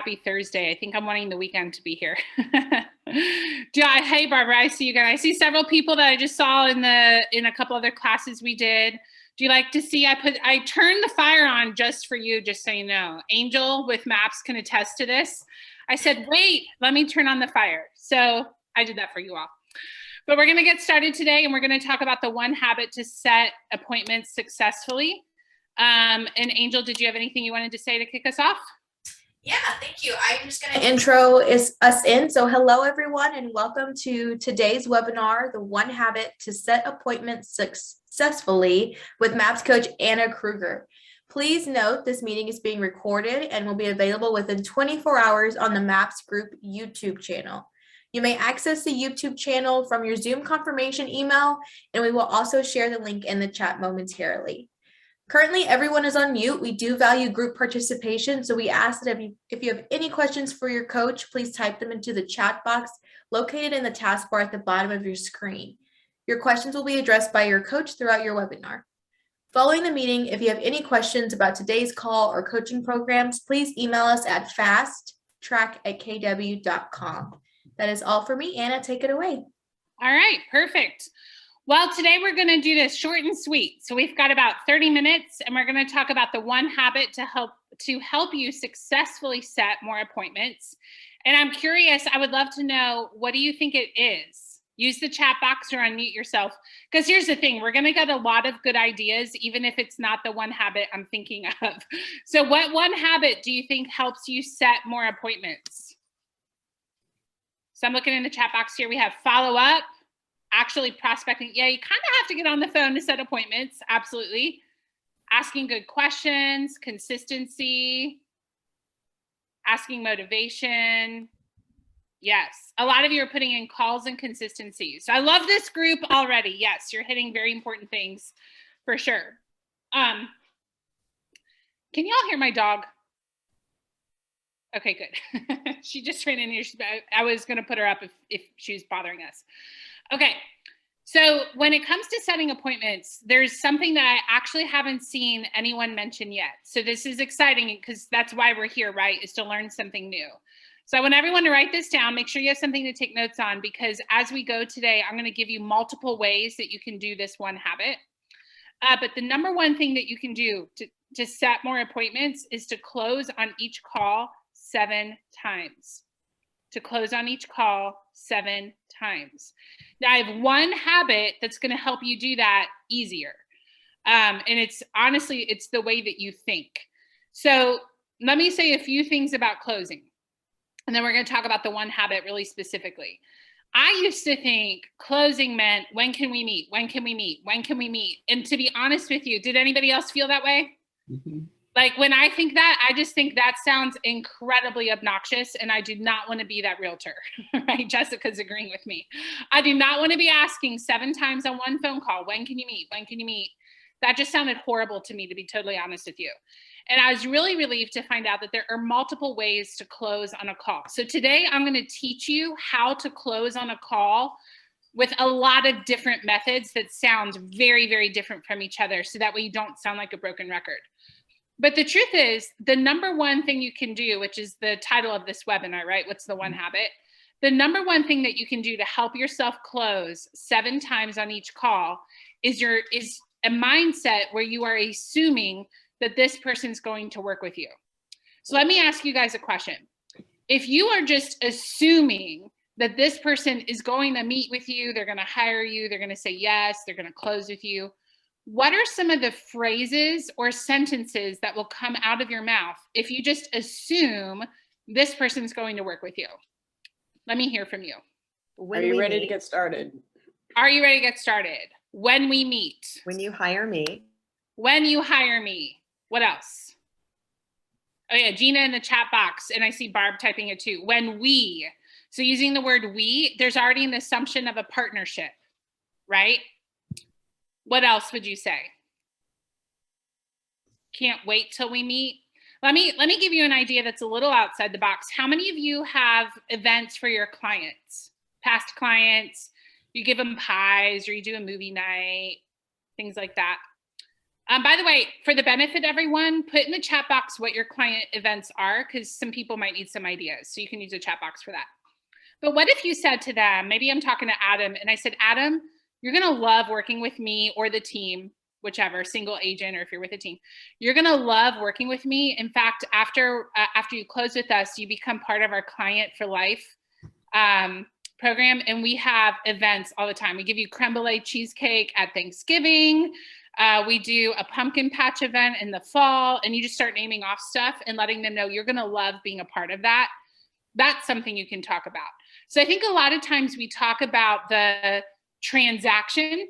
happy Thursday. I think I'm wanting the weekend to be here. Hey, Barbara, I see you guys. I see several people that I just saw in a couple other classes we did. Do you like to see, I turned the fire on just for you, just so you know. Angel with Maps can attest to this. I said, wait, let me turn on the fire. So I did that for you all. But we're going to get started today, and we're going to talk about the one habit to set appointments successfully. And Angel, did you have anything you wanted to say to kick us off? Yeah, thank you. I'm just going to intro us in. So hello, everyone, and welcome to today's webinar, The One Habit to Set Appointments Successfully with MAPS Coach Anna Krueger. Please note this meeting is being recorded and will be available within 24 hours on the MAPS Group YouTube channel. You may access the YouTube channel from your Zoom confirmation email, and we will also share the link in the chat momentarily. Currently, everyone is on mute. We do value group participation, so we ask that if you have any questions for your coach, please type them into the chat box located in the taskbar at the bottom of your screen. Your questions will be addressed by your coach throughout your webinar. Following the meeting, if you have any questions about today's call or coaching programs, please email us at fasttrack@kw.com. That is all for me. Anna, take it away. All right, perfect. Well, today we're going to do this short and sweet. So we've got about 30 minutes, and we're going to talk about the one habit to help you successfully set more appointments. And I'm curious, I would love to know, what do you think it is? Use the chat box or unmute yourself. Because here's the thing, we're going to get a lot of good ideas, even if it's not the one habit I'm thinking of. So what one habit do you think helps you set more appointments? So I'm looking in the chat box here. We have follow up, actually prospecting. Yeah, you kind of have to get on the phone to set appointments. Absolutely. Asking good questions, consistency, asking motivation. Yes. A lot of you are putting in calls and consistency. So I love this group already. Yes, you're hitting very important things for sure. Can y'all hear my dog? Okay, good. She just ran in here. I was going to put her up if she was bothering us. Okay. So when it comes to setting appointments, there's something that I actually haven't seen anyone mention yet. So this is exciting because that's why we're here, right? Is to learn something new. So I want everyone to write this down. Make sure you have something to take notes on, because as we go today, I'm going to give you multiple ways that you can do this one habit. But the number one thing that you can do to set more appointments is to close on each call 7 times. To close on each call 7 times. Now I have one habit that's going to help you do that easier. And it's honestly, it's the way that you think. So let me say a few things about closing, and then we're going to talk about the one habit really specifically. I used to think closing meant, when can we meet? When can we meet? When can we meet? And to be honest with you, did anybody else feel that way? Mm-hmm. Like when I think that, I just think that sounds incredibly obnoxious, and I do not want to be that realtor, right? Jessica's agreeing with me. I do not want to be asking 7 times on one phone call, when can you meet? When can you meet? That just sounded horrible to me, to be totally honest with you. And I was really relieved to find out that there are multiple ways to close on a call. So today I'm going to teach you how to close on a call with a lot of different methods that sound very, very different from each other, so that way you don't sound like a broken record. But the truth is, the number one thing you can do, which is the title of this webinar, right? What's the one habit? The number one thing that you can do to help yourself close 7 times on each call is a mindset where you are assuming that this person's going to work with you. So let me ask you guys a question. If you are just assuming that this person is going to meet with you, they're going to hire you, they're going to say yes, they're going to close with you, what are some of the phrases or sentences that will come out of your mouth if you just assume this person's going to work with you? Let me hear from you. Are you ready to get started? Are you ready to get started? When we meet. When you hire me. When you hire me. What else? Oh yeah, Gina in the chat box, and I see Barb typing it too. When we. So using the word we, there's already an assumption of a partnership, right? What else would you say? Can't wait till we meet. Let me give you an idea that's a little outside the box. How many of you have events for your clients, past clients? You give them pies, or you do a movie night, things like that. By the way, for the benefit of everyone, put in the chat box what your client events are, because some people might need some ideas. So you can use the chat box for that. But what if you said to them, maybe I'm talking to Adam, and I said, Adam, you're going to love working with me or the team, whichever, single agent, or if you're with a team, you're going to love working with me. In fact, after you close with us, you become part of our Client for Life program. And we have events all the time. We give you creme brulee cheesecake at Thanksgiving. We do a pumpkin patch event in the fall, and you just start naming off stuff and letting them know you're going to love being a part of that. That's something you can talk about. So I think a lot of times we talk about the transaction,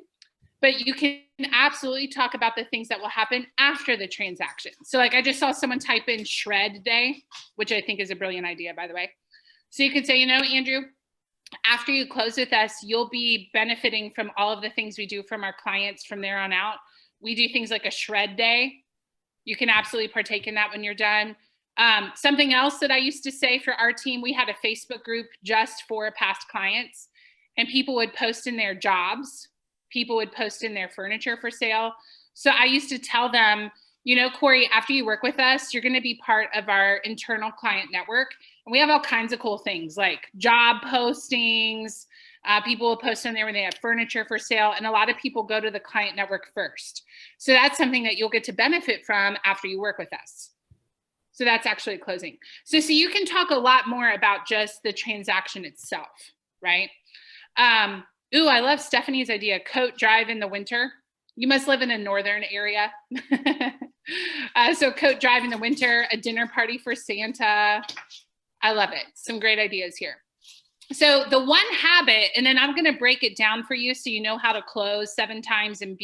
but you can absolutely talk about the things that will happen after the transaction. So like I just saw someone type in shred day, which I think is a brilliant idea, by the way. So you could say, you know, Andrew, after you close with us, you'll be benefiting from all of the things we do from our clients from there on out. We do things like a shred day. You can absolutely partake in that when you're done. Something else that I used to say for our team, we had a Facebook group just for past clients, and people would post in their jobs. People would post in their furniture for sale. So I used to tell them, you know, Corey, after you work with us, you're going to be part of our internal client network. And we have all kinds of cool things like job postings. People will post on there when they have furniture for sale. And a lot of people go to the client network first. So that's something that you'll get to benefit from after you work with us. So that's actually closing. So you can talk a lot more about just the transaction itself, right? Ooh, I love Stephanie's idea, coat drive in the winter. You must live in a northern area. So coat drive in the winter, a dinner party for Santa. I love it. Some great ideas here. So the one habit, and then I'm going to break it down for you so you know how to close 7 times and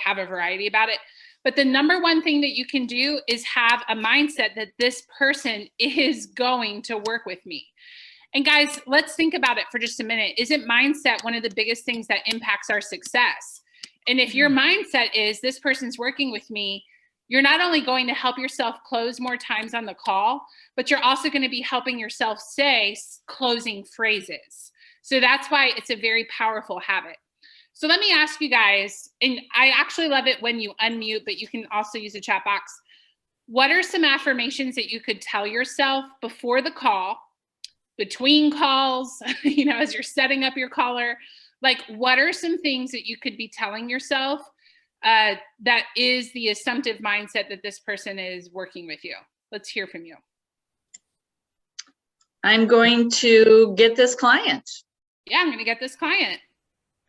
have a variety about it. But the number one thing that you can do is have a mindset that this person is going to work with me. And guys, let's think about it for just a minute. Isn't mindset one of the biggest things that impacts our success? And if your mindset is this person's working with me, you're not only going to help yourself close more times on the call, but you're also going to be helping yourself say closing phrases. So that's why it's a very powerful habit. So let me ask you guys, and I actually love it when you unmute, but you can also use the chat box. What are some affirmations that you could tell yourself before the call, between calls, you know, as you're setting up your caller? Like, what are some things that you could be telling yourself that is the assumptive mindset that this person is working with you? Let's hear from you. I'm going to get this client. Yeah, I'm going to get this client.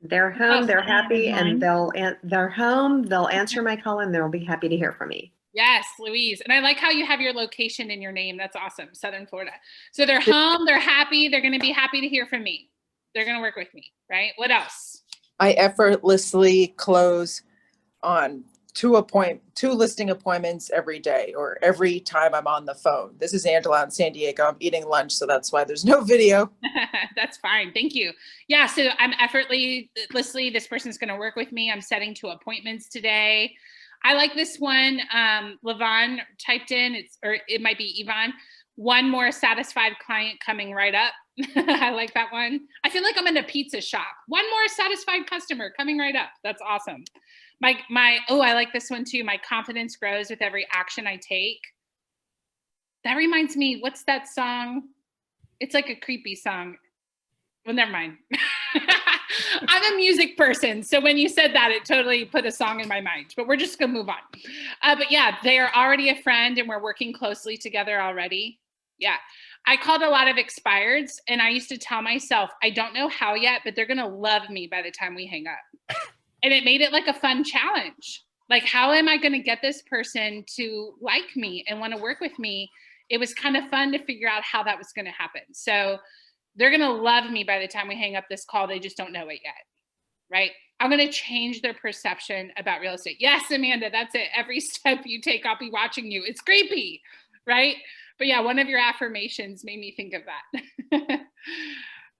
They're home, they're happy, and they're home, they'll answer my call, and they'll be happy to hear from me. Yes, Louise. And I like how you have your location in your name. That's awesome. Southern Florida. So they're home, they're happy, they're going to be happy to hear from me. They're going to work with me, right? What else? I effortlessly close on 2 listing appointments every day, or every time I'm on the phone. This is Angela in San Diego. I'm eating lunch, so that's why there's no video. That's fine. Thank you. Yeah, so I'm effortlessly, this person's going to work with me. I'm setting 2 appointments today. I like this one. Levon typed in, it might be Yvonne. 1 more satisfied client coming right up. I like that one. I feel like I'm in a pizza shop. 1 more satisfied customer coming right up. That's awesome. I like this one too. My confidence grows with every action I take. That reminds me, what's that song? It's like a creepy song. Well, never mind. I'm a music person. So when you said that, it totally put a song in my mind, but we're just going to move on. But yeah, they are already a friend and we're working closely together already. Yeah. I called a lot of expireds, and I used to tell myself, I don't know how yet, but they're going to love me by the time we hang up. And it made it like a fun challenge. Like, how am I going to get this person to like me and want to work with me? It was kind of fun to figure out how that was going to happen. So they're going to love me by the time we hang up this call. They just don't know it yet, right? I'm going to change their perception about real estate. Yes, Amanda, that's it. Every step you take, I'll be watching you. It's creepy, right? But yeah, one of your affirmations made me think of that.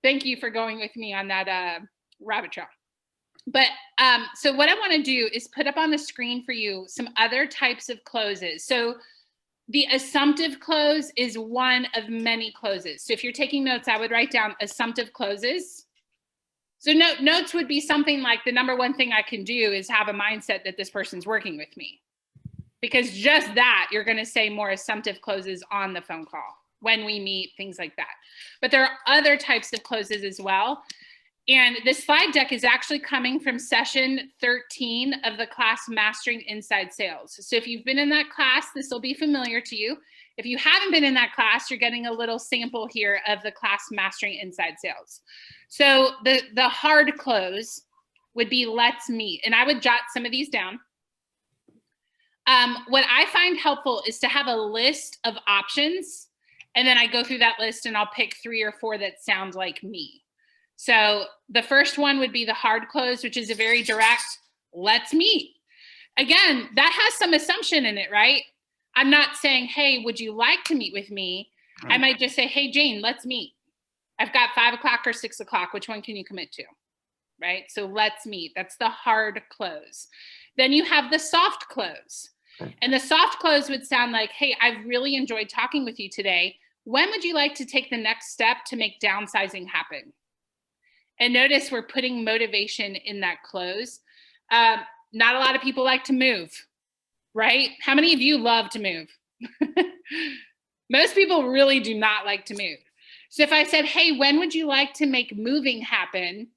Thank you for going with me on that rabbit trail. But so what I want to do is put up on the screen for you some other types of closes. So the assumptive close is one of many closes. So if you're taking notes, I would write down assumptive closes. So notes would be something like, the number one thing I can do is have a mindset that this person's working with me. Because just that, you're going to say more assumptive closes on the phone call, when we meet, things like that. But there are other types of closes as well. And this slide deck is actually coming from session 13 of the class Mastering Inside Sales. So if you've been in that class, this will be familiar to you. If you haven't been in that class, you're getting a little sample here of the class Mastering Inside Sales. So the hard close would be let's meet. And I would jot some of these down. What I find helpful is to have a list of options, and then I go through that list and I'll pick 3 or 4 that sound like me. So the first one would be the hard close, which is a very direct, let's meet. Again, that has some assumption in it, right? I'm not saying, hey, would you like to meet with me? Right. I might just say, hey, Jane, let's meet. I've got 5 o'clock or 6 o'clock. Which one can you commit to? Right? So let's meet. That's the hard close. Then you have the soft close. And the soft close would sound like, hey, I've really enjoyed talking with you today. When would you like to take the next step to make downsizing happen? And notice we're putting motivation in that close. Not a lot of people like to move, right? How many of you love to move? Most people really do not like to move. So if I said, hey, when would you like to make moving happen?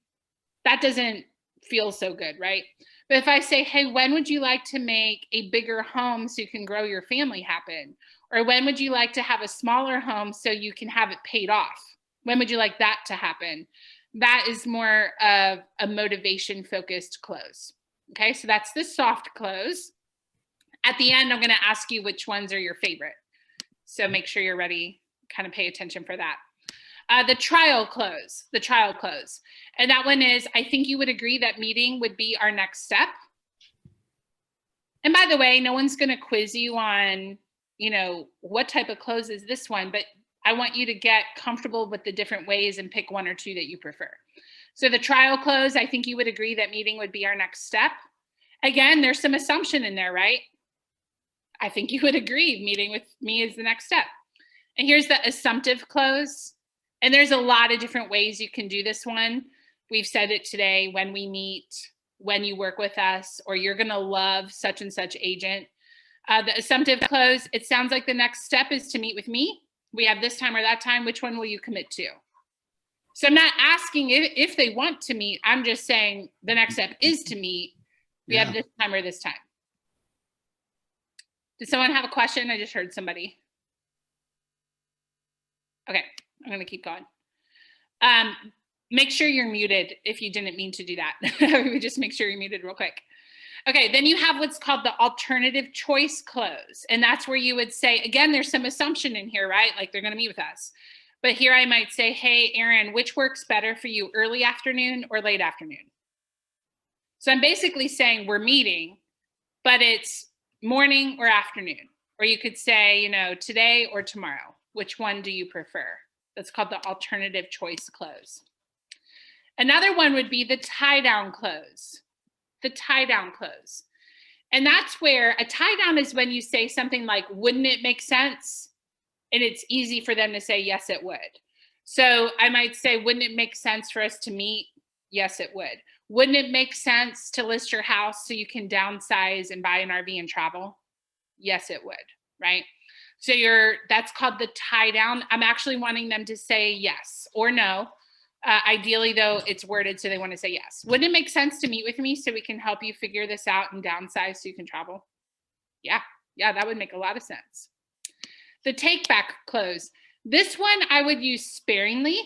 That doesn't feel so good, right? But if I say, hey, when would you like to make a bigger home so you can grow your family happen? Or when would you like to have a smaller home so you can have it paid off? When would you like that to happen? That is more of a motivation focused close. Okay, so that's the soft close. At the end, I'm going to ask you which ones are your favorite. So make sure you're ready, kind of pay attention for that. The trial close. And that one is, I think you would agree that meeting would be our next step. And by the way, no one's going to quiz you on, what type of close is this one, but I want you to get comfortable with the different ways and pick 1 or 2 that you prefer. So the trial close, I think you would agree that meeting would be our next step. Again, there's some assumption in there, right? I think you would agree meeting with me is the next step. And here's the assumptive close. And there's a lot of different ways you can do this one. We've said it today, when we meet, when you work with us, or you're going to love such and such agent. The assumptive close, it sounds like the next step is to meet with me. We have this time or that time. Which one will you commit to? So I'm not asking if they want to meet. I'm just saying the next step is to meet. We have this time or this time. Did someone have a question? I just heard somebody. Okay, I'm going to keep going. Make sure you're muted if you didn't mean to do that. We just make sure you're muted real quick. Okay, then you have what's called the alternative choice close. And that's where you would say, again, there's some assumption in here, right? Like they're going to meet with us. But here I might say, hey, Aaron, which works better for you, early afternoon or late afternoon? So I'm basically saying we're meeting, but it's morning or afternoon. Or you could say, today or tomorrow. Which one do you prefer? That's called the alternative choice close. Another one would be the tie down close. The tie down close. And that's where a tie down is when you say something like, wouldn't it make sense? And it's easy for them to say, yes, it would. So I might say, wouldn't it make sense for us to meet? Yes, it would. Wouldn't it make sense to list your house so you can downsize and buy an RV and travel? Yes, it would, right? So that's called the tie down. I'm actually wanting them to say yes or no. Ideally, though, it's worded so they want to say yes. Wouldn't it make sense to meet with me so we can help you figure this out and downsize so you can travel? Yeah, that would make a lot of sense. The take back close. This one I would use sparingly.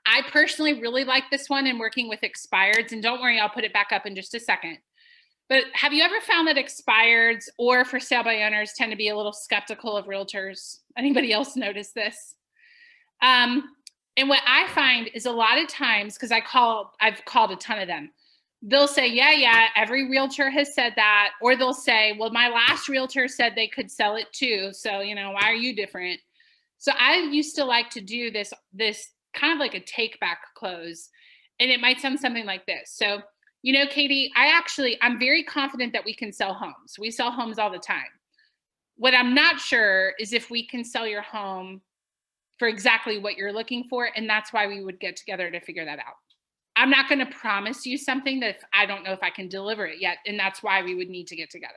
I personally really like this one in working with expireds. And don't worry, I'll put it back up in just a second. But have you ever found that expireds or for sale by owners tend to be a little skeptical of realtors? Anybody else notice this? And what I find is a lot of times, because I've called a ton of them, they'll say, yeah, every realtor has said that. Or they'll say, well, my last realtor said they could sell it too. So, why are you different? So I used to like to do this kind of like a take back close. And it might sound something like this. So, Katie, I'm very confident that we can sell homes. We sell homes all the time. What I'm not sure is if we can sell your home for exactly what you're looking for. And that's why we would get together to figure that out. I'm not going to promise you something that I don't know if I can deliver it yet. And that's why we would need to get together.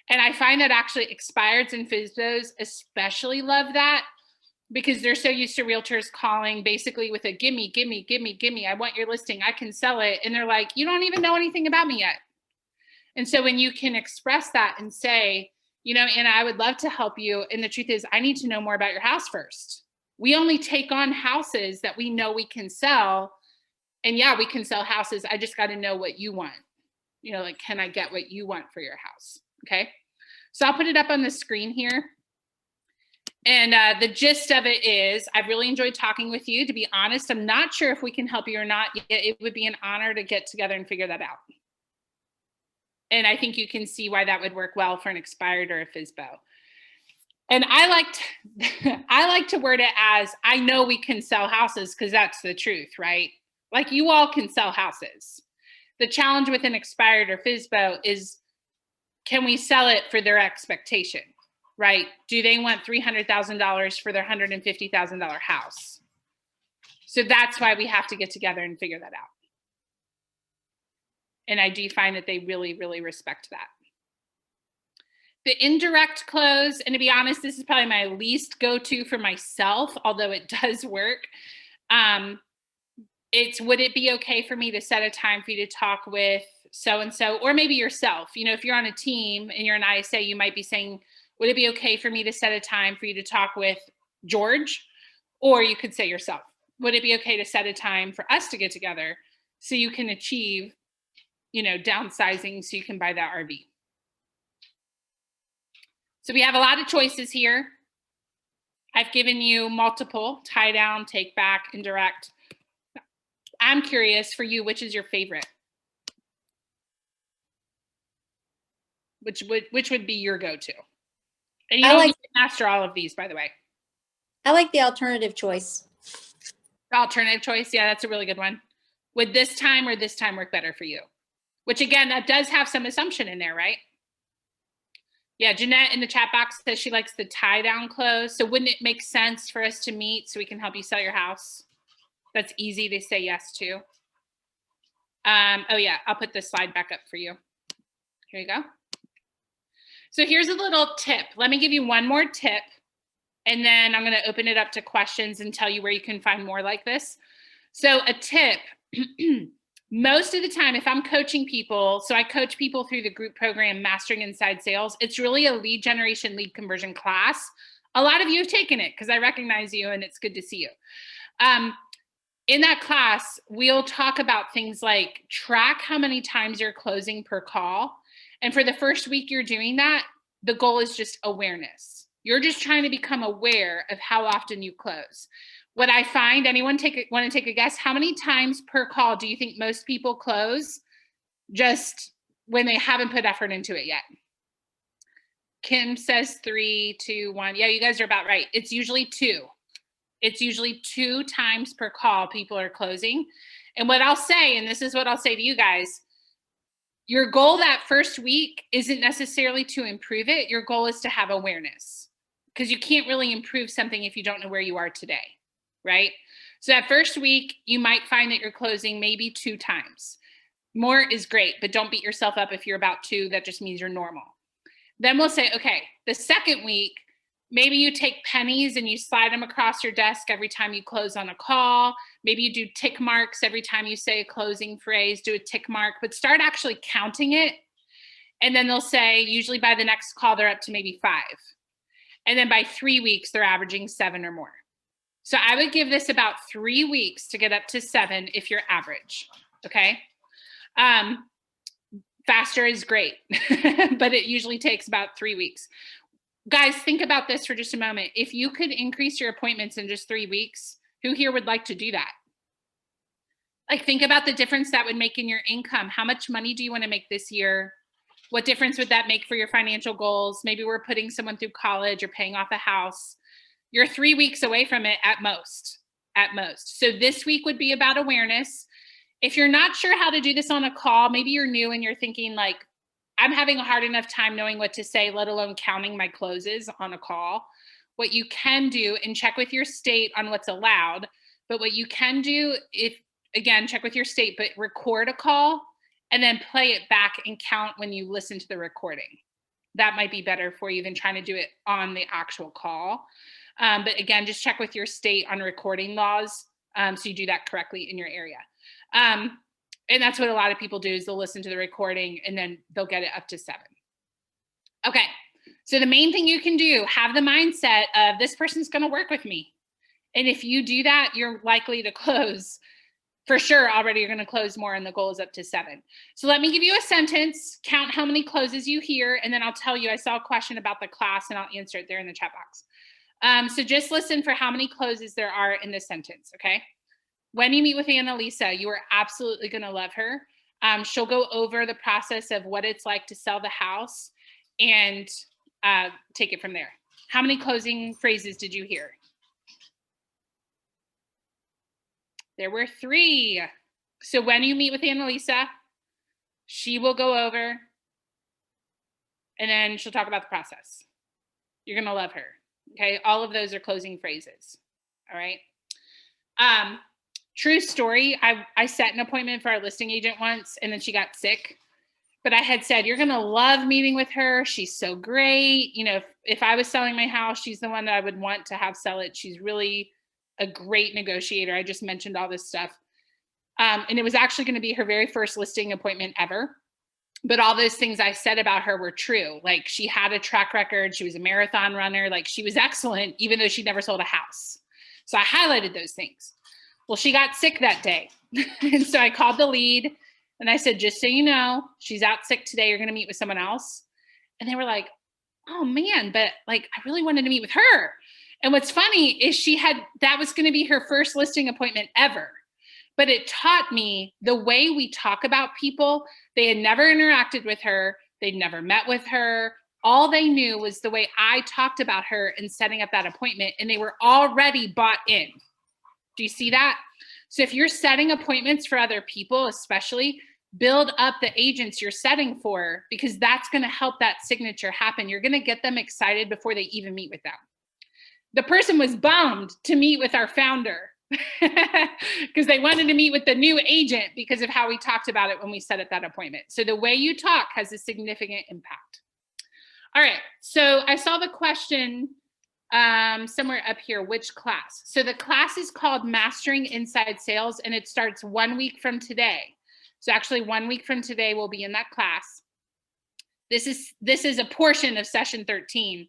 And I find that actually expireds and FSBOs especially love that, because they're so used to realtors calling basically with a gimme, gimme, gimme, gimme. I want your listing. I can sell it. And they're like, you don't even know anything about me yet. And so when you can express that and say, you know, Anna, I would love to help you. And the truth is, I need to know more about your house first. We only take on houses that we know we can sell. And yeah, we can sell houses. I just got to know what you want. You know, like, can I get what you want for your house? Okay. So I'll put it up on the screen here. And the gist of it is, I've really enjoyed talking with you. To be honest, I'm not sure if we can help you or not. It would be an honor to get together and figure that out. And I think you can see why that would work well for an expired or a FSBO. And I like to word it as, I know we can sell houses, because that's the truth, right? Like, you all can sell houses. The challenge with an expired or FSBO is, can we sell it for their expectation, right? Do they want $300,000 for their $150,000 house? So that's why we have to get together and figure that out. And I do find that they really, really respect that. The indirect close, and to be honest, this is probably my least go-to for myself, although it does work. It's, would it be okay for me to set a time for you to talk with so-and-so, or maybe yourself? You know, if you're on a team and you're an ISA, you might be saying, would it be okay for me to set a time for you to talk with George? Or you could say yourself, would it be okay to set a time for us to get together so you can achieve, you know, downsizing so you can buy that RV? So we have a lot of choices here. I've given you multiple: tie down, take back, indirect. I'm curious for you, which is your favorite? Which would be your go-to? And you don't need to master all of these, by the way. I like the alternative choice. The alternative choice, yeah, that's a really good one. Would this time or this time work better for you? Which, again, that does have some assumption in there, right? Yeah, Jeanette in the chat box says she likes the tie down close. So wouldn't it make sense for us to meet so we can help you sell your house? That's easy to say yes to. Oh yeah, I'll put this slide back up for you. Here you go. So here's a little tip. Let me give you one more tip, and then I'm going to open it up to questions and tell you where you can find more like this. So a tip, most of the time, if I'm coaching people, so I coach people through the group program, Mastering Inside Sales. It's really a lead generation, lead conversion class. A lot of you have taken it because I recognize you and it's good to see you. In that class, we'll talk about things like track how many times you're closing per call. And for the first week you're doing that, the goal is just awareness. You're just trying to become aware of how often you close. What I find, anyone want to take a guess? How many times per call do you think most people close just when they haven't put effort into it yet? Kim says 3, 2, 1. Yeah, you guys are about right. It's usually 2. It's usually 2 times per call people are closing. And what I'll say, and this is what I'll say to you guys, your goal that first week isn't necessarily to improve it. Your goal is to have awareness, because you can't really improve something if you don't know where you are today, right? So that first week, you might find that you're closing maybe 2 times. More is great, but don't beat yourself up if you're about 2. That just means you're normal. Then we'll say, okay, the second week, maybe you take pennies and you slide them across your desk every time you close on a call. Maybe you do tick marks every time you say a closing phrase, do a tick mark, but start actually counting it. And then they'll say, usually by the next call, they're up to maybe 5. And then by 3 weeks, they're averaging 7 or more. So I would give this about 3 weeks to get up to 7 if you're average, okay? Faster is great, but it usually takes about 3 weeks. Guys, think about this for just a moment. If you could increase your appointments in just 3 weeks, who here would like to do that? Like, think about the difference that would make in your income. How much money do you want to make this year? What difference would that make for your financial goals? Maybe we're putting someone through college or paying off a house. You're 3 weeks away from it at most, So this week would be about awareness. If you're not sure how to do this on a call, maybe you're new and you're thinking like, I'm having a hard enough time knowing what to say, let alone counting my closes on a call. What you can do, and check with your state on what's allowed, but what you can do, if again, check with your state, but record a call and then play it back and count when you listen to the recording. That might be better for you than trying to do it on the actual call. But again, just check with your state on recording laws so you do that correctly in your area. And that's what a lot of people do is they'll listen to the recording and then they'll get it up to 7. Okay, so the main thing you can do, have the mindset of this person's going to work with me. And if you do that, you're likely to close. For sure, already you're going to close more and the goal is up to 7. So let me give you a sentence, count how many closes you hear, and then I'll tell you, I saw a question about the class and I'll answer it there in the chat box. So just listen for how many closes there are in this sentence, okay? When you meet with Annalisa, you are absolutely going to love her. She'll go over the process of what it's like to sell the house and take it from there. How many closing phrases did you hear? There were 3. So when you meet with Annalisa, she will go over and then she'll talk about the process. You're going to love her. Okay. All of those are closing phrases. All right. True story. I set an appointment for our listing agent once and then she got sick, but I had said, you're going to love meeting with her. She's so great. You know, if I was selling my house, she's the one that I would want to have sell it. She's really a great negotiator. I just mentioned all this stuff. And it was actually going to be her very first listing appointment ever. But all those things I said about her were true. Like she had a track record. She was a marathon runner. Like she was excellent, even though she never sold a house. So I highlighted those things. Well, she got sick that day. And so I called the lead and I said, just so you know, she's out sick today. You're going to meet with someone else. And they were like, oh man, but like, I really wanted to meet with her. And what's funny is that was going to be her first listing appointment ever. But it taught me the way we talk about people. They had never interacted with her. They'd never met with her. All they knew was the way I talked about her and setting up that appointment. And they were already bought in. Do you see that? So if you're setting appointments for other people, especially, build up the agents you're setting for, because that's going to help that signature happen. You're going to get them excited before they even meet with them. The person was bummed to meet with our founder because they wanted to meet with the new agent because of how we talked about it when we set up that appointment. So the way you talk has a significant impact. All right. So I saw the question somewhere up here, which class? So the class is called Mastering Inside Sales, and it starts 1 week from today. So actually 1 week from today, we'll be in that class. This is a portion of session 13.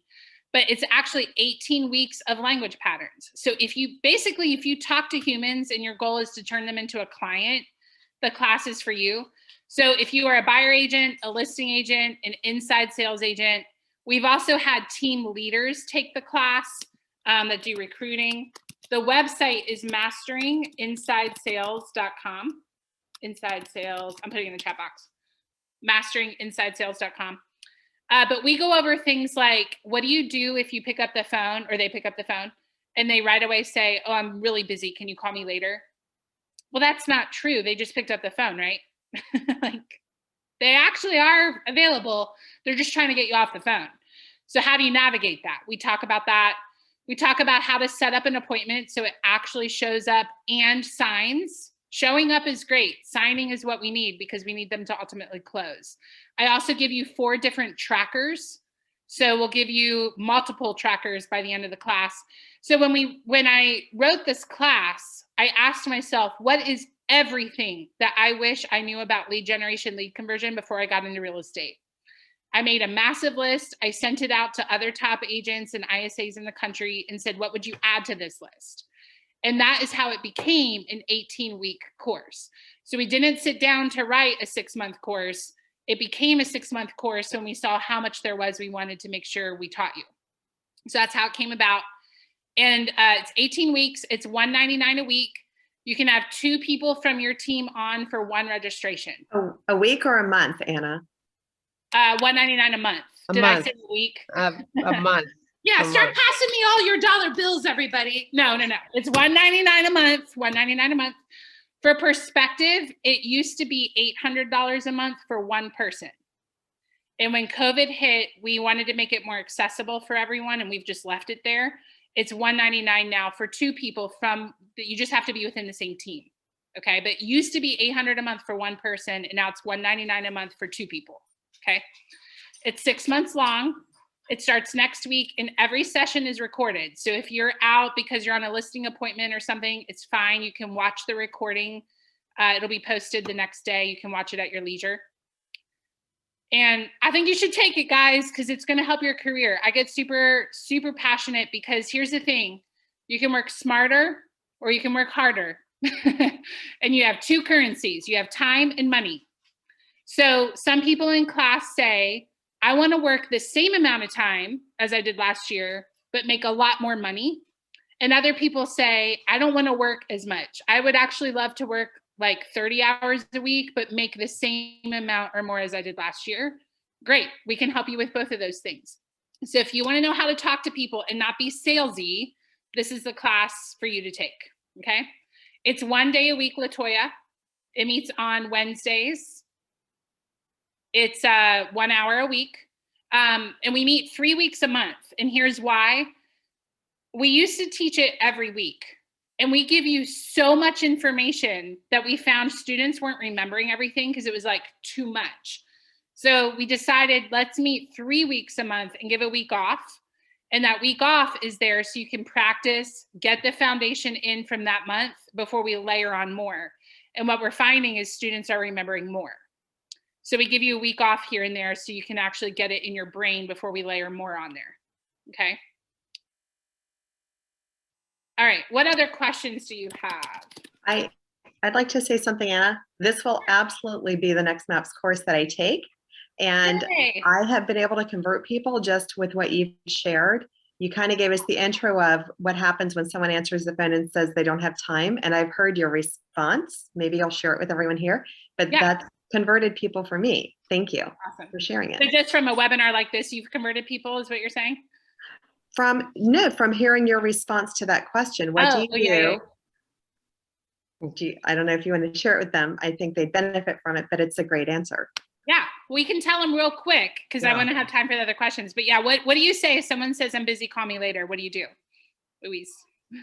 But it's actually 18 weeks of language patterns. So if you talk to humans and your goal is to turn them into a client, the class is for you. So if you are a buyer agent, a listing agent, an inside sales agent, we've also had team leaders take the class that do recruiting. The website is masteringinsidesales.com. Inside sales, I'm putting it in the chat box. Masteringinsidesales.com. But we go over things like, what do you do if you pick up the phone or they pick up the phone and they right away say, oh, I'm really busy. Can you call me later? Well, that's not true. They just picked up the phone, right? Like they actually are available. They're just trying to get you off the phone. So how do you navigate that? We talk about that. We talk about how to set up an appointment so it actually shows up and signs. Showing up is great. Signing is what we need because we need them to ultimately close. I also give you 4 different trackers. So we'll give you multiple trackers by the end of the class. So when I wrote this class, I asked myself, what is everything that I wish I knew about lead generation, lead conversion before I got into real estate? I made a massive list. I sent it out to other top agents and ISAs in the country and said, what would you add to this list? And that is how it became an 18-week course. So we didn't sit down to write a 6-month course. It became a 6-month course when we saw how much there was we wanted to make sure we taught you. So that's how it came about. And it's 18 weeks. It's $199 a week. You can have 2 people from your team on for 1 registration. A week or a month, Anna? $199 a month. Did I say a week? A month. Yeah, start passing me all your dollar bills, everybody. No. It's $199 a month. $199 a month. For perspective, it used to be $800 a month for 1 person. And when COVID hit, we wanted to make it more accessible for everyone, and we've just left it there. It's $199 now for 2 people you just have to be within the same team. Okay. But it used to be $800 a month for one person, and now it's $199 a month for two people. Okay. It's 6 months long. It starts next week, and every session is recorded. So if you're out because you're on a listing appointment or something, it's fine. You can watch the recording. It'll be posted the next day. You can watch it at your leisure. And I think you should take it, guys, because it's going to help your career. I get super, super passionate because here's the thing. You can work smarter or you can work harder. And you have two currencies. You have time and money. So some people in class say, I want to work the same amount of time as I did last year, but make a lot more money. And other people say, I don't want to work as much. I would actually love to work like 30 hours a week, but make the same amount or more as I did last year. Great. We can help you with both of those things. So if you want to know how to talk to people and not be salesy, this is the class for you to take. Okay. It's 1 day a week, LaToya. It meets on Wednesdays. It's 1 hour a week. And we meet 3 weeks a month. And here's why. We used to teach it every week. And we give you so much information that we found students weren't remembering everything because it was like too much. So we decided, let's meet 3 weeks a month and give a week off. And that week off is there so you can practice, get the foundation in from that month before we layer on more. And what we're finding is students are remembering more. So we give you a week off here and there so you can actually get it in your brain before we layer more on there. Okay. All right. What other questions do you have? I'd like to say something, Anna. This will absolutely be the next MAPS course that I take. And Yay. I have been able to convert people just with what you've shared. You kind of gave us the intro of what happens when someone answers the phone and says they don't have time. And I've heard your response. Maybe I'll share it with everyone here, but that's converted people for me. Thank you for sharing it. So just from a webinar like this, you've converted people is what you're saying? From hearing your response to that question. What do you do? I don't know if you want to share it with them. I think they benefit from it, but it's a great answer. Yeah, we can tell them real quick because I want to have time for the other questions. But yeah, what do you say if someone says, I'm busy, call me later? What do you do, Louise?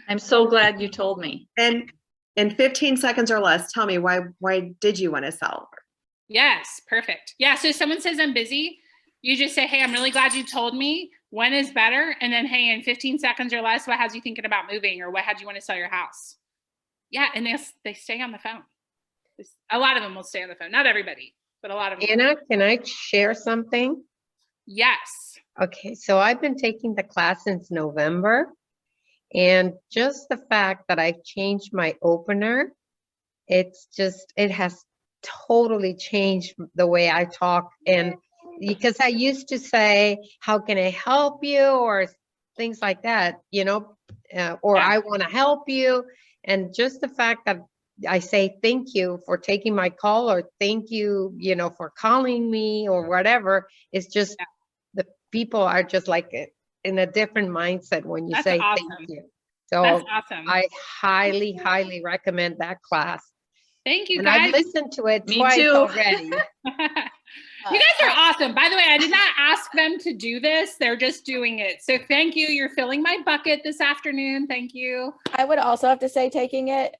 I'm so glad you told me. And in 15 seconds or less, tell me why did you want to sell? Yes, perfect. Yeah, so if someone says I'm busy, you just say, hey, I'm really glad you told me. When is better? And then, hey, in 15 seconds or less, what has you thinking about moving, or what had you want to sell your house? Yeah, and they stay on the phone. A lot of them will stay on the phone. Not everybody, but a lot of them. Anna, can I share something? Yes. Okay, so I've been taking the class since November, and just the fact that I've changed my opener, it has totally changed the way I talk. And because I used to say, how can I help you? Or things like that, or I want to help you. And just the fact that I say, thank you for taking my call, or thank you, for calling me, or whatever. It's just the people are just like in a different mindset when you say awesome. thank you. So that's awesome. I highly, highly recommend that class. Thank you, and guys. I've listened to it Me twice too. already. You guys are awesome. By the way, I did not ask them to do this. They're just doing it. So thank you. You're filling my bucket this afternoon. Thank you. I would also have to say, taking it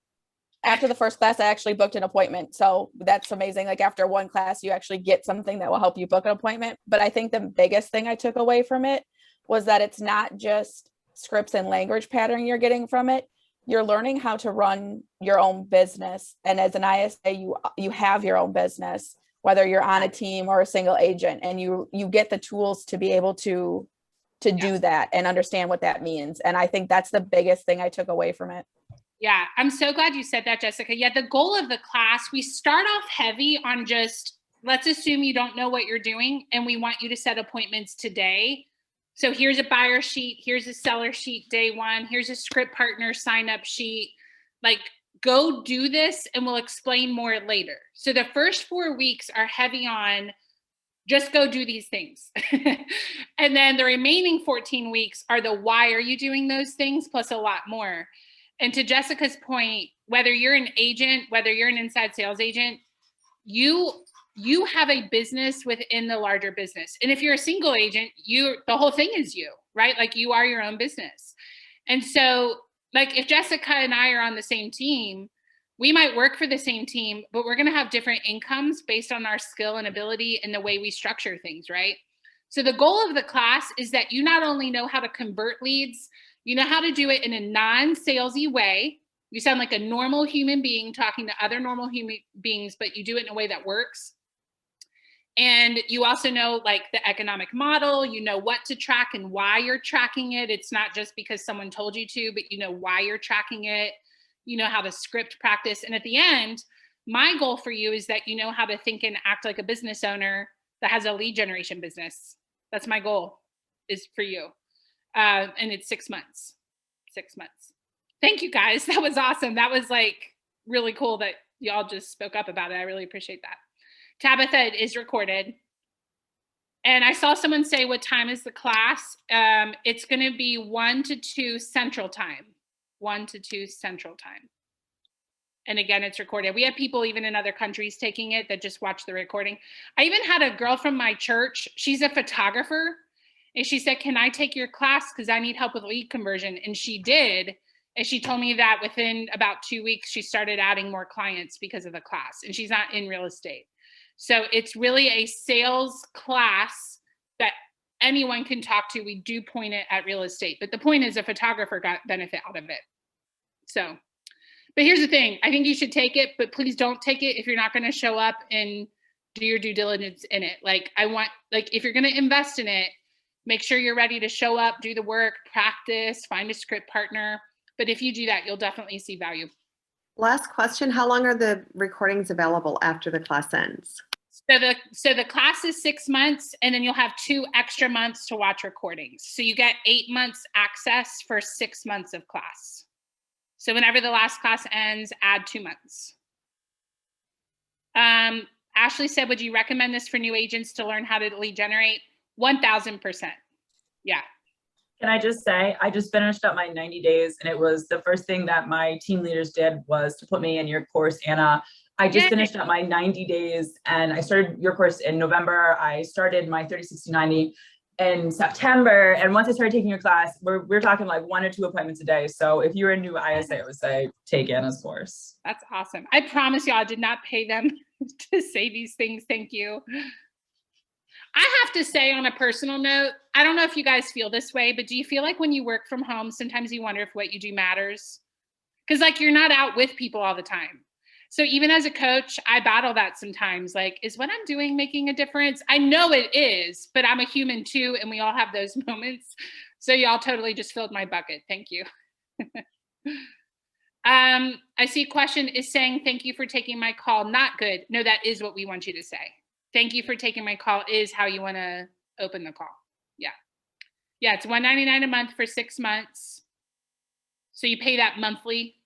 after the first class, I actually booked an appointment. So that's amazing. Like after one class, you actually get something that will help you book an appointment. But I think the biggest thing I took away from it was that it's not just scripts and language pattern you're getting from it. You're learning how to run your own business. And as an ISA, you have your own business, whether you're on a team or a single agent, and you get the tools to be able to do that and understand what that means. And I think that's the biggest thing I took away from it. Yeah, I'm so glad you said that, Jessica. Yeah, the goal of the class, we start off heavy on just, let's assume you don't know what you're doing, and we want you to set appointments today. So here's a buyer sheet, here's a seller sheet day one, here's a script partner sign up sheet. Like, go do this and we'll explain more later. So the first 4 weeks are heavy on just go do these things. And then the remaining 14 weeks are the why are you doing those things plus a lot more. And to Jessica's point, whether you're an agent, whether you're an inside sales agent, you have a business within the larger business. And if you're a single agent, the whole thing is you, right? Like you are your own business. And so like if Jessica and I are on the same team, We might work for the same team, but we're going to have different incomes based on our skill and ability and the way we structure things, right? So the goal of the class is that you not only know how to convert leads, you know how to do it in a non-salesy way. You sound like a normal human being talking to other normal human beings, but you do it in a way that works. And you also know like the economic model, you know what to track and why you're tracking it. It's not just because someone told you to, but you know why you're tracking it. You know how to script practice. And at the end, my goal for you is that you know how to think and act like a business owner that has a lead generation business. That's my goal is for you. And it's 6 months, 6 months. Thank you guys. That was awesome. That was like really cool that y'all just spoke up about it. I really appreciate that. Tabitha, it is recorded. And I saw someone say, what time is the class? It's going to be 1 to 2 Central Time. 1 to 2 Central Time. And again, it's recorded. We have people even in other countries taking it that just watch the recording. I even had a girl from my church. She's a photographer. And she said, can I take your class? Because I need help with lead conversion. And she did. And she told me that within about 2 weeks, she started adding more clients because of the class. And she's not in real estate. So it's really a sales class that anyone can talk to. We do point it at real estate. But the point is a photographer got benefit out of it. So, but here's the thing. I think you should take it, but please don't take it if you're not going to show up and do your due diligence in it. Like if you're going to invest in it, make sure you're ready to show up, do the work, practice, find a script partner. But if you do that, you'll definitely see value. Last question, how long are the recordings available after the class ends? So the class is 6 months, and then you'll have 2 extra months to watch recordings. So you get 8 months access for 6 months of class. So whenever the last class ends, add 2 months. Ashley said, would you recommend this for new agents to learn how to lead generate? 1000%. Yeah. Can I just say, I just finished up my 90 days, and it was the first thing that my team leaders did was to put me in your course, Anna. I just finished up my 90 days, and I started your course in November. I started my 30, 60, 90 in September. And once I started taking your class, we're talking like 1 or 2 appointments a day. So if you're a new ISA, I would say take Anna's course. That's awesome. I promise y'all I did not pay them to say these things. Thank you. I have to say on a personal note, I don't know if you guys feel this way, but do you feel like when you work from home, sometimes you wonder if what you do matters? Because like you're not out with people all the time. So even as a coach, I battle that sometimes. Like, is what I'm doing making a difference? I know it is, but I'm a human too, and we all have those moments. So y'all totally just filled my bucket. Thank you. I see a question is saying, thank you for taking my call. Not good. No, that is what we want you to say. Thank you for taking my call is how you want to open the call. Yeah. Yeah, it's $199 a month for 6 months. So you pay that monthly.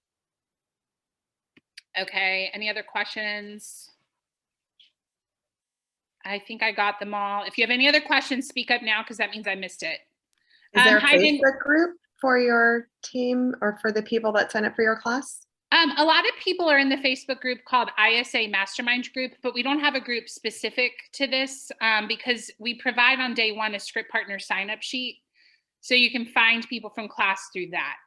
Okay, any other questions? I think I got them all. If you have any other questions, speak up now because that means I missed it. Is there a Facebook group for your team or for the people that sign up for your class? A lot of people are in the Facebook group called ISA Mastermind Group, but we don't have a group specific to this because we provide on day 1 a script partner sign-up sheet. So you can find people from class through that.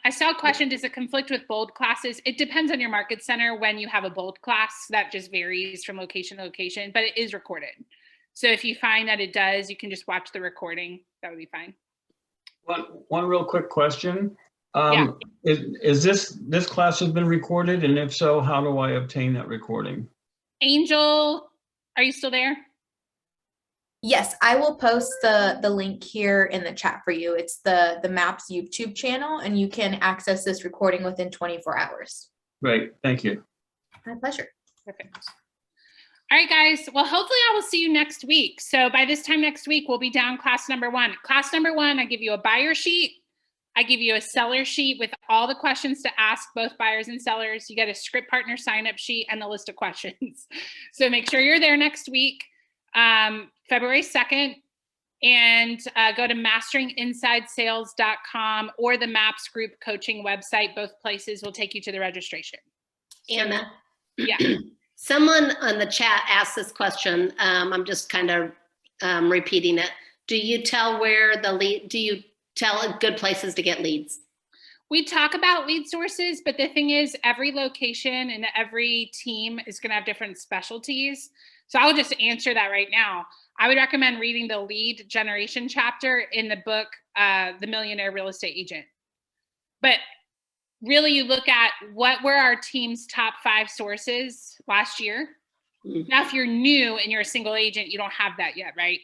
I saw a question, does it conflict with bold classes? It depends on your market center when you have a bold class. That just varies from location to location, but it is recorded. So if you find that it does, you can just watch the recording. That would be fine. One real quick question. Yeah. Is this class has been recorded? And if so, how do I obtain that recording? Angel, are you still there? Yes, I will post the link here in the chat for you. It's the MAPS YouTube channel, and you can access this recording within 24 hours. Great, thank you. My pleasure. Perfect. All right, guys. Well, hopefully I will see you next week. So by this time next week, we'll be down class number 1. Class number 1, I give you a buyer sheet. I give you a seller sheet with all the questions to ask both buyers and sellers. You get a script partner sign-up sheet and a list of questions. So make sure you're there next week. February 2nd, and go to masteringinsidesales.com or the MAPS group coaching website. Both places will take you to the registration. Anna, yeah. Someone on the chat asked this question. I'm just kind of repeating it. Do you tell where the lead, do you tell good places to get leads? We talk about lead sources, but the thing is every location and every team is going to have different specialties. So I'll just answer that right now. I would recommend reading the lead generation chapter in the book, The Millionaire Real Estate Agent. But really you look at what were our team's top 5 sources last year. Now, if you're new and you're a single agent, you don't have that yet, right?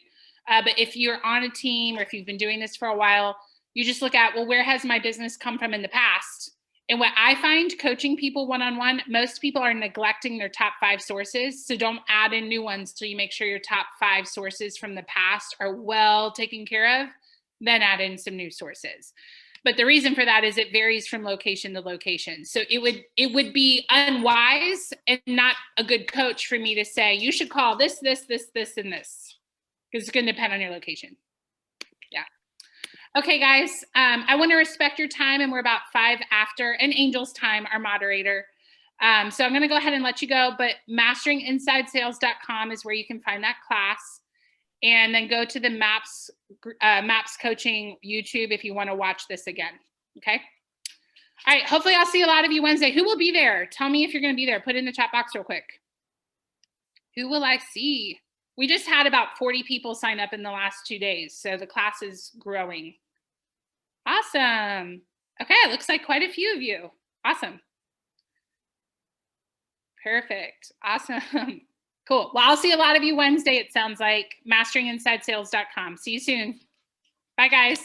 But if you're on a team or if you've been doing this for a while, you just look at, well, where has my business come from in the past? And what I find coaching people one-on-one, most people are neglecting their top 5 sources. So don't add in new ones till you make sure your top 5 sources from the past are well taken care of, then add in some new sources. But the reason for that is it varies from location to location. So it would be unwise and not a good coach for me to say, you should call this, and this, because it's going to depend on your location. Yeah. Okay, guys, I want to respect your time, and we're about 5 after, and Angel's time, our moderator. So I'm going to go ahead and let you go, but masteringinsidesales.com is where you can find that class. And then go to the MAPS Coaching YouTube if you want to watch this again, okay? All right, hopefully I'll see a lot of you Wednesday. Who will be there? Tell me if you're going to be there. Put it in the chat box real quick. Who will I see? We just had about 40 people sign up in the last 2 days, so the class is growing. Awesome. Okay, it looks like quite a few of you. Awesome. Perfect. Awesome. Cool. Well, I'll see a lot of you Wednesday, it sounds like. masteringinsidesales.com. See you soon. Bye, guys.